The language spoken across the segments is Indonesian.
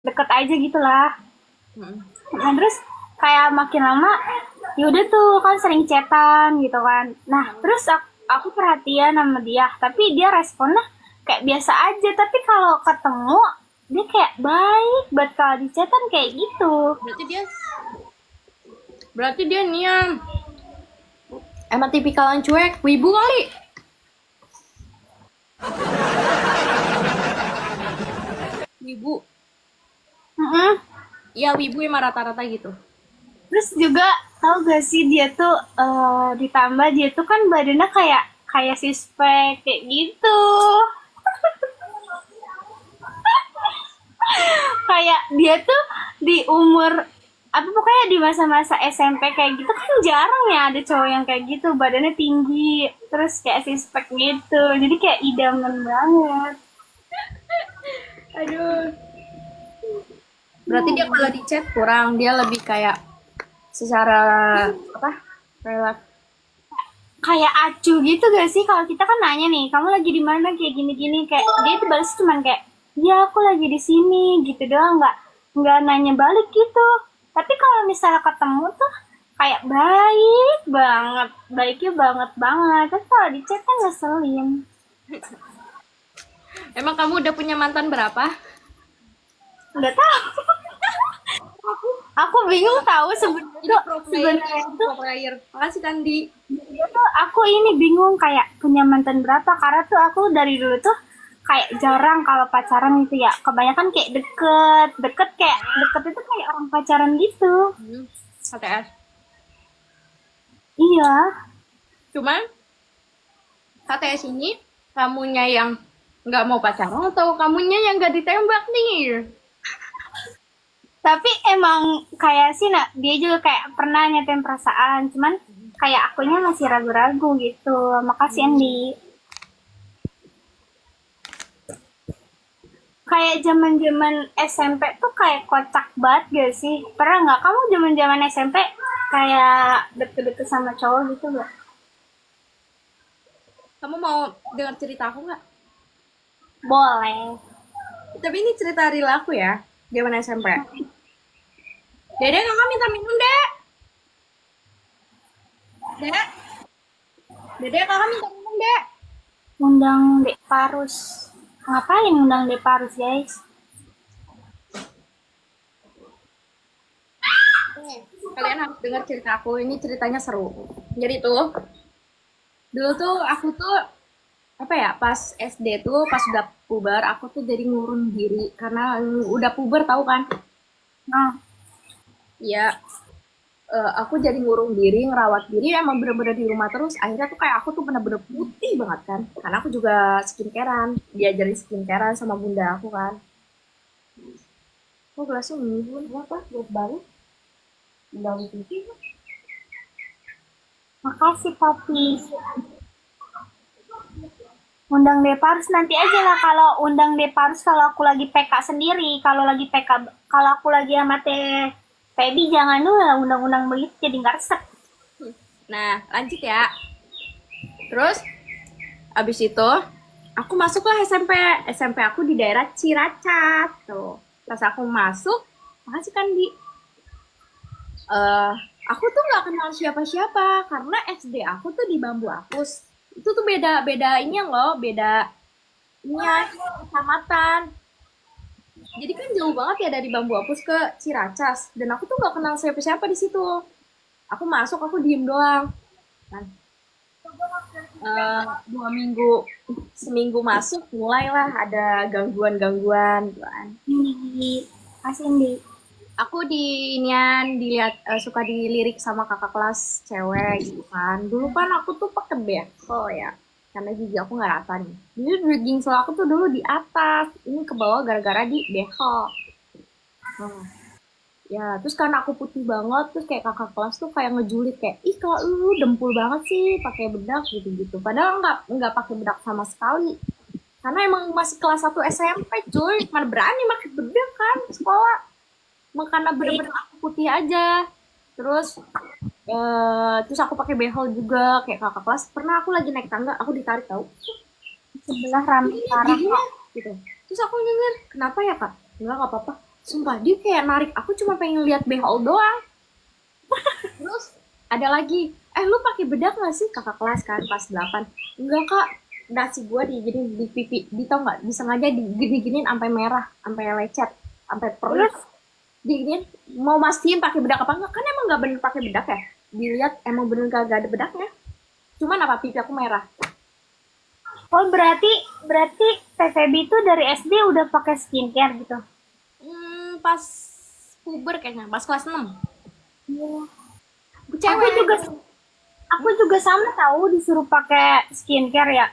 deket aja gitu lah. Hmm. Nah terus kayak makin lama yaudah tuh kan sering chatan gitu kan. Nah terus aku perhatian sama dia, tapi dia responnya kayak biasa aja. Tapi kalau ketemu dia kayak baik banget, kalau di chatan kayak gitu. Berarti dia berarti dia nih yang emang tipikalan cuek, wibu kali. Wibu. Mm-mm. Iya, wibu emang rata-rata gitu. Terus juga tau gak sih dia tuh ditambah dia tuh kan badannya kayak kayak sispek kayak gitu. Kayak dia tuh di umur apa pokoknya di masa-masa SMP kayak gitu kan jarang ya ada cowok yang kayak gitu badannya tinggi terus kayak sispek gitu, jadi kayak idaman banget. Aduh. Berarti dia kalau di chat kurang, dia lebih kayak secara apa? Relak. Kayak acu gitu gak sih, kalau kita kan nanya nih kamu lagi di mana kayak gini-gini, kayak dia tuh balas cuman kayak ya aku lagi di sini gitu doang, nggak nanya balik gitu. Tapi kalau misalnya ketemu tuh kayak baik banget, baiknya banget banget. Tapi kalau di chat kan ngeselin. Emang kamu udah punya mantan berapa? Nggak tahu. Aku bingung tahu sebenarnya Ini tuh, pro player nih, sebenarnya ini tuh pro player. Makasih Kandi. dia tuh aku ini bingung kayak punya mantan berapa, karena tuh aku dari dulu tuh kayak jarang kalau pacaran gitu ya, kebanyakan kayak deket deket, kayak deket itu kayak orang pacaran gitu. HTS. Iya. Cuman HTS ini kamunya yang nggak mau pacaran atau kamunya yang nggak ditembak nih? Tapi emang kayak sih nak dia juga kayak pernah nyatain perasaan, cuman kayak akunya masih ragu-ragu gitu. Makasih Andi. Kayak zaman-zaman SMP tuh kayak kocak banget gak sih? Pernah nggak kamu zaman-zaman SMP kayak deket-deket sama cowok gitu gak? Kamu mau dengar cerita aku nggak? Boleh. Tapi ini cerita real aku ya, zaman SMP. Dede kakak minta minum, Dek. Dek, Dede kakak minta minum, Dek. Undang Dek Parus. Ngapain undang Dek Parus, guys? Nih, kalian harus dengar cerita aku. Ini ceritanya seru. Jadi tuh, dulu tuh aku tuh apa ya, pas SD tuh pas udah puber aku tuh jadi ngurung diri karena udah puber tahu kan. Nah, Ya, aku jadi ngurung diri, ngerawat diri, emang bener-bener di rumah terus. Akhirnya tuh kayak aku tuh bener-bener putih banget kan. Karena aku juga skincarean, diajarin skincarean sama bunda aku kan. Kok gelasnya minum apa? Buat balik? Udah putih. makasih Papi. Undang Deparus nanti aja lah, kalau undang Deparus kalau aku lagi PK sendiri, kalau lagi PK, kalau aku lagi sama Teh Feby jangan dulu lah undang-undang begitu, jadi nggak resep. Nah, lanjut ya. Terus abis itu aku masuklah SMP. SMP aku di daerah Ciracas tuh. Pas aku masuk, makasih kan di eh aku tuh nggak kenal siapa-siapa karena SD aku tuh di Bambu Apus. Itu tuh beda-beda ini loh, beda ininya kecamatan. Jadi kan jauh banget ya dari Bambu Apus ke Ciracas. Dan aku tuh nggak kenal siapa-siapa di situ. Aku masuk, aku diem doang. Kan, 2 minggu, seminggu masuk, mulailah ada gangguan-gangguan gitu kan. Ini kasih Indi. Aku di inian dilihat suka dilirik sama kakak kelas cewek gitu kan. Dulu kan aku tuh pakai behel ya. Karena gigi aku nggak rata nih. Jadi gingsel aku tuh dulu di atas. Ini ke bawah gara-gara di behel. Nah, ya, terus karena aku putih banget, terus kayak kakak kelas tuh kayak ngejulit kayak, ih kalau lu dempul banget sih pakai bedak gitu-gitu. Padahal nggak pakai bedak sama sekali. Karena emang masih kelas 1 SMP cuy, mana berani pakai bedak kan sekolah. Karena bener-bener aku putih aja. Terus aku pakai behel juga kayak kakak kelas. Pernah aku lagi naik tangga, aku ditarik tahu. Sebelah rame parah Giginya kok. gitu. Terus aku nyengir, kenapa ya kak? Enggak apa-apa. Sumpah dia kayak narik aku cuma pengen lihat behel doang. Terus ada lagi, lu pakai bedak nggak sih? Kakak kelas kan pas 8. Enggak kak, nasi gua digini di pipi, di tau nggak? Disengaja diginin sampai merah, sampai lecet, sampai perih. Terus, Diginin mau mastiin pakai bedak apa enggak? Kan emang nggak bener pakai bedak ya. Dilihat emang bener gak ada bedaknya. Cuman apa pipi aku merah. oh berarti berarti TVB itu dari SD udah pakai skincare gitu. Pas puber kayaknya, pas kelas 6. Iya. Aku Cewek. juga aku juga sama tahu disuruh pakai skincare ya.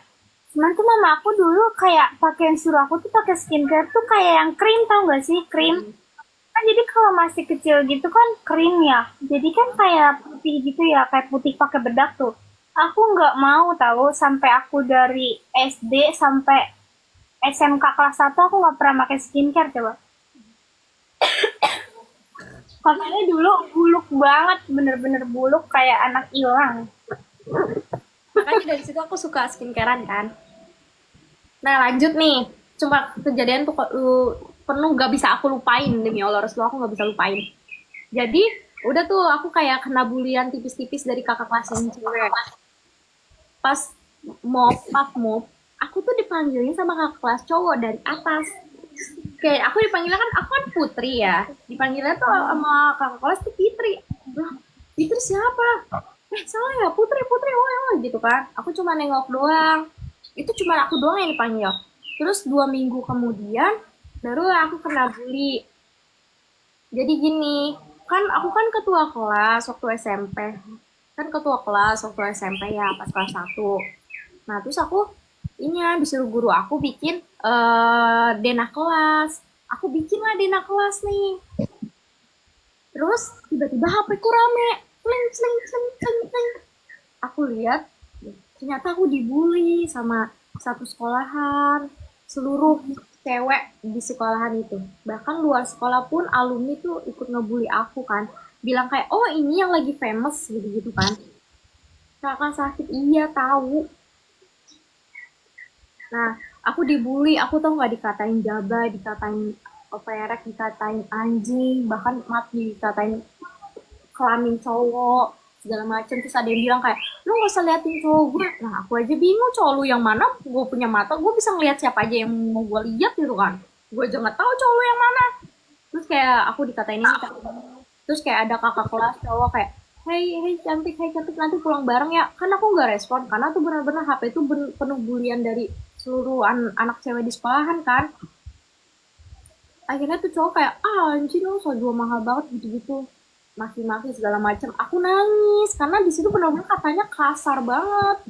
Cuman tuh mama aku dulu kayak pakai yang suruh aku tuh pakai skincare tuh kayak yang krim, tau gak sih krim? Kan jadi kalau masih kecil gitu kan krim ya. Jadi kan kayak putih gitu ya, kayak putih pakai bedak tuh. Aku nggak mau tahu sampai aku dari SD sampai SMK kelas 1 aku nggak pernah pakai skincare coba. Makanya dulu buluk banget, bener-bener buluk kayak anak hilang. Makanya dari situ aku suka skincarean kan. Nah lanjut nih, cuma kejadian tuh kok penuh gak bisa aku lupain, demi Allah Rasulullah aku gak bisa lupain. Jadi udah tuh aku kayak kena bulian tipis-tipis dari kakak kelas yang cewek. Pas pas mop, aku tuh dipanggilin sama kakak kelas cowok dari atas. Kayak aku dipanggilnya kan, aku kan putri ya. Dipanggilnya tuh sama kakak kelas tuh Fitri. Lah, Fitri siapa? Salah ya, Putri, Putri, oh gitu kan. Aku cuma nengok doang. Itu cuma aku doang yang dipanggil. Terus 2 minggu kemudian, baru aku kena bully. Jadi gini, kan aku kan ketua kelas waktu SMP. Kan ketua kelas waktu SMP ya, pas kelas 1. Nah, terus aku ini ya, disuruh guru aku bikin denah kelas. Aku bikin lah denah kelas nih. Terus tiba-tiba HP ku rame. Cling, cling, cling, cling, cling. Aku lihat, ternyata aku dibully sama satu sekolahan. Seluruh cewek di sekolahan itu. Bahkan luar sekolah pun alumni tuh ikut ngebully aku kan. Bilang kayak, oh ini yang lagi famous gitu-gitu kan. Kakak sakit, iya tahu. Nah, aku dibully, aku tuh nggak dikatain jaba, dikatain operek, dikatain anjing, bahkan mati dikatain kelamin cowok, segala macem. Terus ada yang bilang kayak, lu nggak usah liatin cowok gue. Nah, aku aja bingung cowok lu yang mana, gue punya mata, gue bisa ngeliat siapa aja yang mau gue lihat gitu kan. Gue aja nggak tahu cowok lu yang mana. Terus kayak aku dikatain ini, terus kayak ada kakak kelas cowok kayak, hey cantik, nanti pulang bareng ya. Kan aku nggak respon, karena tuh benar-benar HP itu penuh bulian dari seluruh anak cewek di sekolahan kan. Akhirnya tuh cowok kayak, anjir lo so jual mahal banget gitu-gitu. Maki-maki segala macam. Aku nangis, karena di situ benar-benar katanya kasar banget.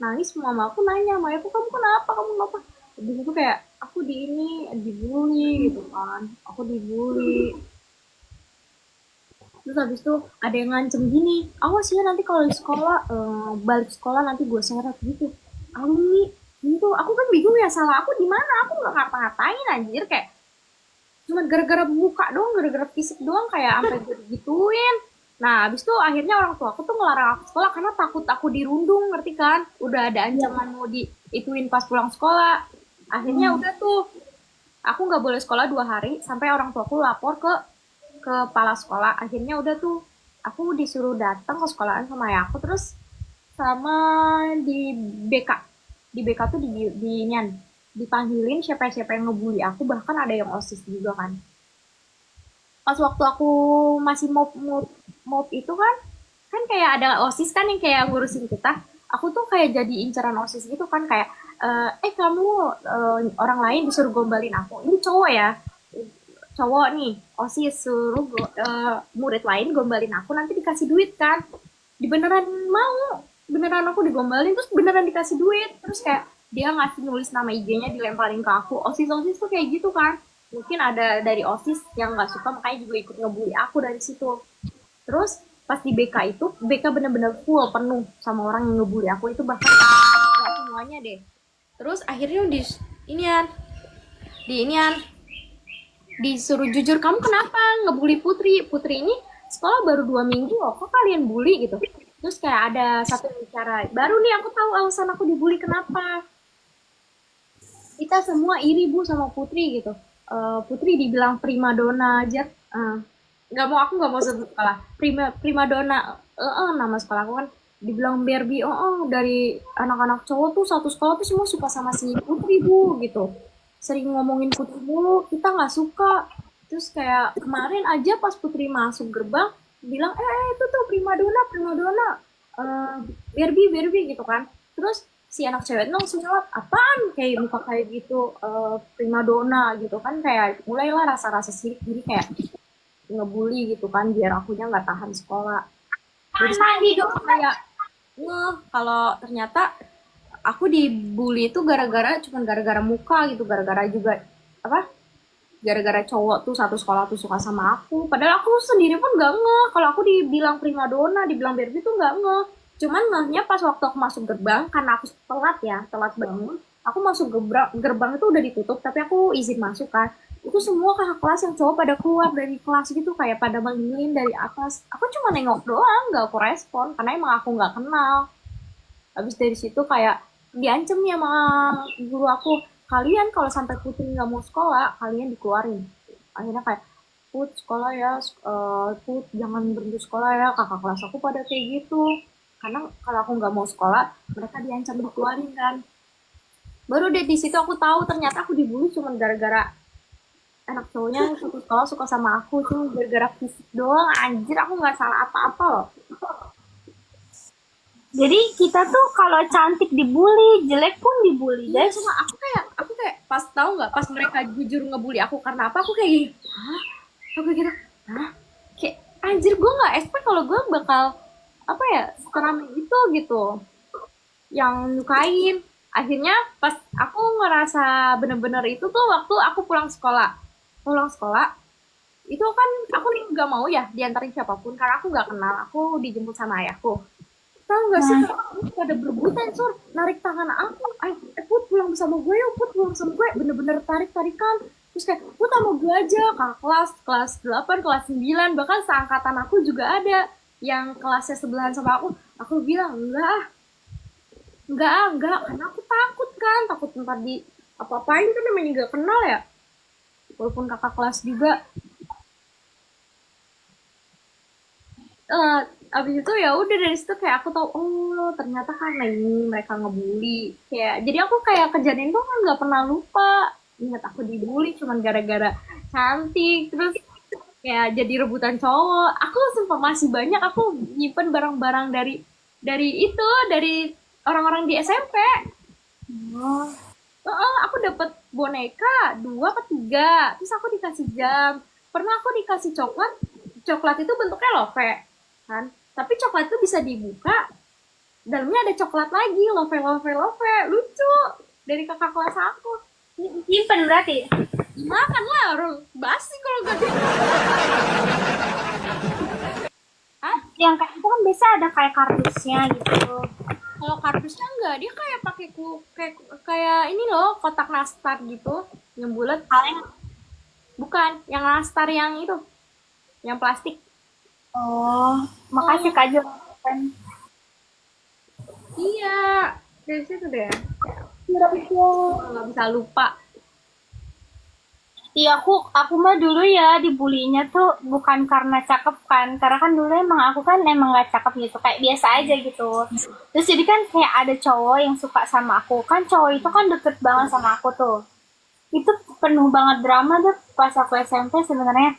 Nangis, mama aku nanya, Maya aku kamu kenapa, kamu kenapa? Di situ kayak, aku di ini, dibully gitu kan. Aku dibully. Terus habis itu ada yang ngancem gini, awas ya nanti kalau di sekolah, balik sekolah nanti gue seret gitu. Alumni, gitu. Aku kan bingung ya, salah aku di mana? Aku nggak ngapa-ngapain anjir, kayak cuma gara-gara muka doang, gara-gara fisik doang kayak sampai gue gituin. Nah, habis itu akhirnya orang tua aku tuh ngelarang aku sekolah karena takut aku dirundung, ngerti kan? Udah ada ancaman mau diituin pas pulang sekolah. Akhirnya udah tuh, aku nggak boleh sekolah 2 hari sampai orang tua aku lapor ke kepala sekolah. Akhirnya udah tuh, aku disuruh datang ke sekolahan sama ayah aku, terus sama di BK. Di BK tuh di Nyan, dipanggilin siapa-siapa yang ngebully aku, bahkan ada yang OSIS juga kan. Pas waktu aku masih mop itu kan kayak ada OSIS kan yang kayak ngurusin kita. Aku tuh kayak jadi inceran OSIS gitu kan, kayak kamu orang lain disuruh gombalin aku. Ini cowok ya, cowok nih OSIS suruh murid lain gombalin aku, nanti dikasih duit kan. Di beneran mau, beneran aku digombalin terus beneran dikasih duit. Terus kayak dia ngasih nulis nama IG-nya dilemparin ke aku. OSIS tuh kayak gitu kan. Mungkin ada dari OSIS yang nggak suka, makanya juga ikut ngebully aku dari situ. Terus pas di BK itu, BK bener-bener full penuh sama orang yang ngebully aku itu, bahkan nggak semuanya deh. Terus akhirnya inian inian disuruh jujur, kamu kenapa ngebully Putri? Putri ini sekolah baru 2 minggu loh, kok kalian bully gitu? Terus kayak ada satu bicara, baru nih aku tahu alasan aku dibully kenapa. Kita semua iri bu sama Putri gitu. Putri dibilang primadona aja. Nggak mau, aku nggak mau sebut sekolah. Primadona, nama sekolah aku kan dibilang Barbie. Dari anak-anak cowok tuh satu sekolah tuh semua suka sama si Putri bu gitu. Sering ngomongin Putri dulu, kita nggak suka. Terus kayak kemarin aja pas Putri masuk gerbang, bilang, itu tuh primadona, primadona, eh Barbie gitu kan. Terus si anak cewek itu langsung nyelot, apaan kayak muka kayak gitu, primadona gitu kan, kayak mulailah rasa-rasa sirik, jadi kayak ngebully gitu kan biar akunya nggak tahan sekolah. Dari situ Mandi aku dong. kayak kalau ternyata aku dibully itu cuman gara-gara muka gitu, gara-gara juga apa, gara-gara cowok tuh satu sekolah tuh suka sama aku, padahal aku sendiri pun gak ngeh kalau aku dibilang primadona, dibilang Barbie tuh gak ngeh. Cuman ngehnya pas waktu aku masuk gerbang, karena aku telat ya, telat bangun, aku masuk gerbang itu udah ditutup tapi aku izin masuk kan, itu semua kakak kelas yang cowok pada keluar dari kelas gitu, kayak pada manggilin dari atas, aku cuma nengok doang, gak aku respon karena emang aku nggak kenal. Habis dari situ kayak diancem ya sama guru aku, kalian kalau sampai Putri nggak mau sekolah kalian dikeluarin. Akhirnya kayak, Put sekolah ya, Put jangan berhenti sekolah ya, kakak kelas aku pada kayak gitu, karena kalau aku nggak mau sekolah mereka diancam dikeluarin kan. Baru deh di situ aku tahu ternyata aku dibully cuma gara-gara anak cowoknya satu sekolah suka sama aku, tuh gara-gara fisik doang, anjir aku nggak salah apa-apa loh. Jadi kita tuh kalau cantik dibully, jelek pun dibully, Iya, guys. cuma aku kayak pas tahu nggak, pas mereka jujur ngebully aku karena apa, aku kayak gini, hah? Aku kayak gitu, hah? Kayak anjir, gue nggak expect kalau gue bakal apa ya, seramai itu gitu, yang nyukain. Akhirnya pas aku ngerasa bener-bener itu tuh waktu aku pulang sekolah itu kan aku nih nggak mau ya diantarin siapapun karena aku nggak kenal, aku dijemput sama ayahku. Tahu nggak sih, Nah, kalau pada berebutan sur narik tangan aku, ayo Put pulang bersama gue yuk, Put pulang sama gue, bener-bener tarik-tarikan. Terus kayak, Put sama gue aja, kakak kelas 8 kelas 9 bahkan seangkatan aku juga ada yang kelasnya sebelahan sama aku bilang, enggak, karena aku takut kan, takut ntar di apa-apain kan, namanya nggak kenal ya, walaupun kakak kelas juga. eh Abis itu ya udah dari situ kayak aku tahu, oh ternyata karena ini mereka ngebully, kayak jadi aku kayak kejadian tuh kan nggak pernah lupa, ingat aku dibully cuman gara-gara cantik, terus kayak jadi rebutan cowok. Aku sumpah masih banyak aku nyimpen barang-barang dari orang-orang di SMP. oh, Aku dapat boneka dua atau tiga, terus aku dikasih jam, pernah aku dikasih coklat. Coklat itu bentuknya love kan, tapi coklat itu bisa dibuka, dalamnya ada coklat lagi, love, lucu, dari kakak kelas aku. simpen berarti. Dimakan lah orang basi kalau gak gitu. Hah? Yang kayak itu kan biasa ada kayak kardusnya gitu. Kalau kardusnya enggak, dia kayak pakai kayak ini loh, kotak nastar gitu yang bulat. Kalian, Bukan yang nastar yang itu, yang plastik. oh, makasih Kak Jo. Iya, dari situ deh Iya, nggak bisa lupa. iya, aku mah dulu ya dibulinya tuh bukan karena cakep kan, karena kan dulu emang aku kan emang gak cakep gitu, kayak biasa aja gitu. Terus jadi kan kayak ada cowok yang suka sama aku, kan cowok itu kan deket banget sama aku tuh. Itu penuh banget drama tuh pas aku SMP sebenarnya.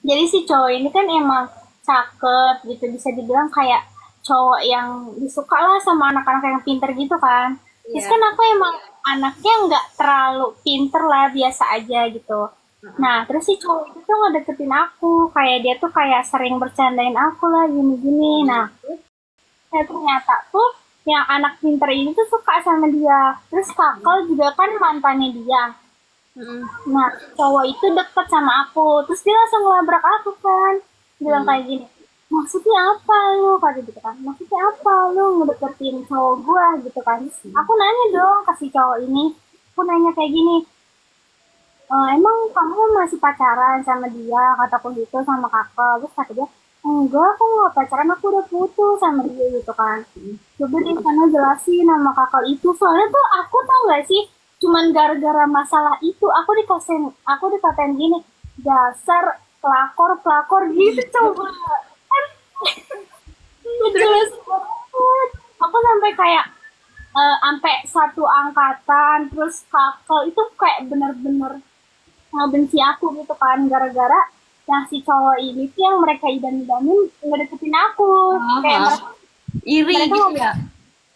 Jadi si cowok ini kan emang cakep gitu, bisa dibilang kayak cowok yang disuka lah sama anak-anak yang pinter gitu kan. Terus Iya. kan aku emang anaknya nggak terlalu pinter lah, biasa aja gitu. Nah, terus si cowok itu tuh ngedeketin aku, kayak dia tuh kayak sering bercandain aku lah gini-gini. Nah, ternyata tuh yang anak pinter ini tuh suka sama dia. Terus kakak juga kan mantannya dia. Mm-mm. Nah, cowok itu deket sama aku, terus dia langsung ngelabrak aku kan, bilang Mm. kayak gini, maksudnya apa lu, kata gitu kan, maksudnya apa lu ngedeketin cowok gua gitu kan. Aku nanya dong ke si cowok ini, aku nanya kayak gini, emang kamu masih pacaran sama dia, kataku gitu sama kakak. Terus kata dia, enggak, aku nggak pacaran, aku udah putus sama dia gitu kan. Coba di sana jelasin sama kakak itu, soalnya tuh aku tau gak sih, cuman gara-gara masalah itu aku dikatain gini, dasar pelakor gitu coba. Kan jelas banget. Aku sampai kayak sampai satu angkatan terus kakak itu kayak bener-bener ngebenci aku gitu kan gara-gara yang si cowok ini tuh yang mereka idan-idanin ngedeketin aku. Kayak Aha. Iri mereka gitu ngomong, ya.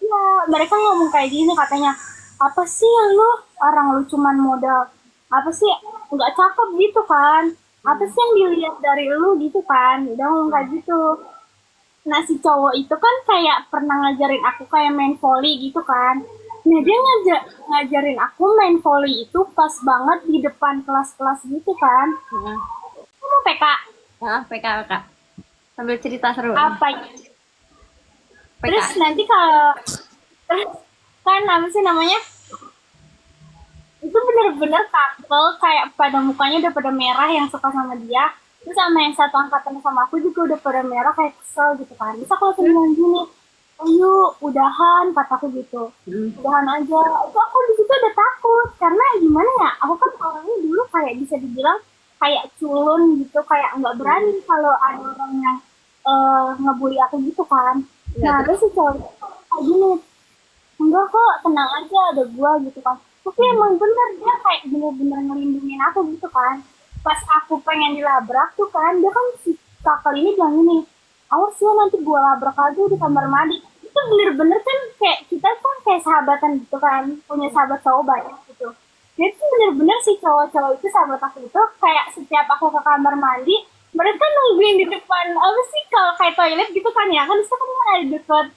ya, mereka ngomong kayak gini katanya, apa sih yang lu, orang lu cuman modal, apa sih, nggak cakep gitu kan, apa sih yang dilihat dari lu gitu kan, udah ngomong kayak gitu. Nah si cowok itu kan kayak pernah ngajarin aku kayak main volley gitu kan. Nah dia ngajarin aku main volley itu pas banget di depan kelas-kelas gitu kan. Nah, Kamu PK nah, PK, Kak. Sambil cerita seru nih. apa? Terus PK. nanti kalau terus kan apa sih namanya? Itu bener-bener kakel kayak pada mukanya udah pada merah yang suka sama dia. Terus sama yang satu angkatan sama aku juga udah pada merah kayak kesel gitu kan. Bisa kalau bilang gini, ayo udahan kataku gitu. Hmm. Udahan aja. Itu aku di situ udah takut karena gimana ya? Aku kan orangnya dulu kayak bisa dibilang kayak culun gitu, kayak nggak berani kalau ada orang yang ngebully aku gitu kan. Ya, Nah, terus terus si cowok itu kayak gini, enggak kok, tenang aja, ada gua gitu kan. Tapi emang bener dia kayak bener-bener ngelindungin aku gitu kan. Pas aku pengen dilabrak tuh kan, dia kan si kakak ini bilang gini, awas ya nanti gua labrak aja di kamar mandi. Itu bener-bener kan kayak kita kan kayak sahabatan gitu kan, punya sahabat cowok banyak gitu. Jadi tuh bener-bener si cowok-cowok itu sahabat aku itu kayak setiap aku ke kamar mandi, mereka nungguin di depan apa sih kalau kayak toilet gitu kan ya kan itu kan ada deket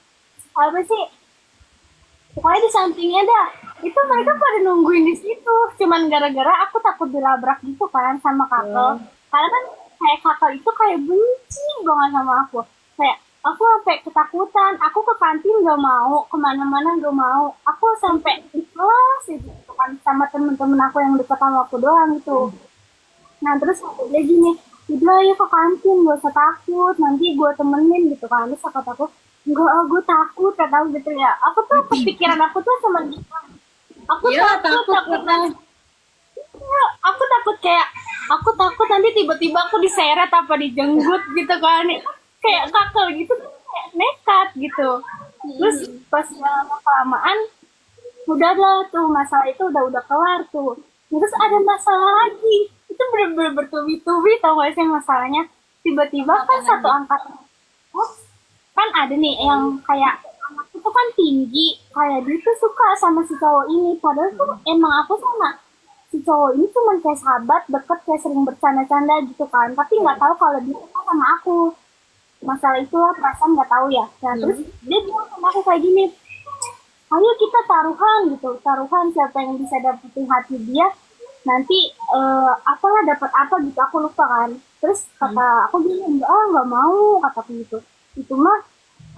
apa sih, pokoknya di sampingnya dah, itu mereka pada nungguin di situ cuman gara-gara aku takut dilabrak gitu kan sama kakak. Karena kan kayak kakak itu kayak benci banget sama aku, kayak aku sampai ketakutan, aku ke kantin gak mau, kemana-mana gak mau, aku sampai di kelas gitu kan sama temen-temen aku yang deket sama aku doang gitu. Nah terus dia gini, udah ya ke kantin, gak usah takut, nanti gue temenin gitu kan. Terus kata aku, enggak, gue takut, kata aku gitu ya. Aku tuh kepikiran aku tuh cuma gitu. Aku iya takut, takut takut karena nanti, aku takut kayak, aku takut nanti tiba-tiba aku diseret apa dijenggut gitu kan. Kayak kakel gitu, kayak nekat gitu. Terus pas lama-kelamaan, udahlah tuh masalah itu udah kelar tuh. Terus ada masalah lagi, itu bener-bener bertubi-tubi, tau gak sih masalahnya, tiba-tiba apa kan satu lagi? angkatan kan ada nih yang kayak anak itu kan tinggi, kayak dia tuh suka sama si cowok ini, padahal tuh emang aku sama si cowok ini cuma kayak sahabat deket, kayak sering bercanda-canda gitu kan, tapi nggak tahu kalau dia suka sama aku. Masalah itu lah perasaan nggak tahu ya. Nah terus dia bilang sama aku kayak gini, ayo kita taruhan gitu, taruhan siapa yang bisa dapetin hati dia, nanti apalah dapat apa gitu, aku lupa kan. Terus kata aku gini, enggak ah nggak mau, kataku gitu. Itu mah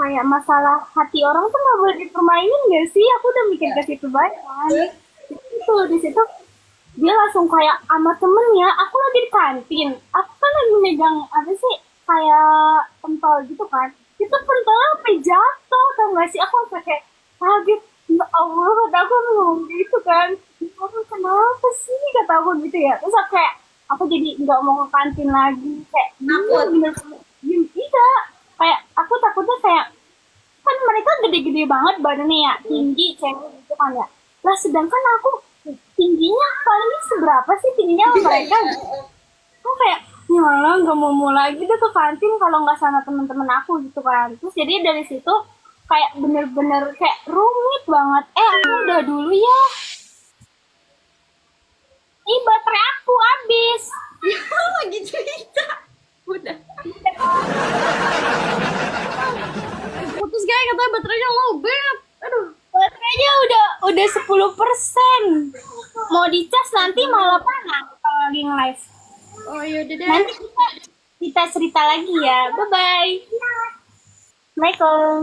kayak masalah hati orang tuh nggak boleh dipermainin gak sih, aku udah mikir ke situ banget kan. Itu di situ dia langsung kayak sama temennya, aku lagi di kantin, aku kan lagi megang apa sih kayak pentol gitu kan, itu pentolnya sampai jatuh, tau gak sih, aku sampai kayak kaget, ya Allah, kata aku ngomong gitu kan, aku kenapa sih, kata aku gitu ya. Terus aku kayak aku jadi nggak mau ke kantin lagi, kayak Takut. bener-bener diem, tidak, kayak aku takutnya kayak kan mereka gede-gede banget badannya ya, tinggi cewek gitu kan ya. Lah sedangkan aku tingginya paling seberapa sih tingginya sama mereka? Aku kayak nyala nggak mau lagi deh ke kantin kalau nggak sama temen-temen aku gitu kan. Terus jadi dari situ kayak bener-bener kayak rumit banget. Aku udah dulu ya. Ih baterai aku habis. Lagi cerita. Udah. Putus guys, katanya baterainya low banget. Aduh. Baterainya udah 10%. Mau dicas nanti malah panas kalau lagi nge-live. Oh yaudah deh. Nanti kita cerita lagi ya. Bye bye. Assalamualaikum.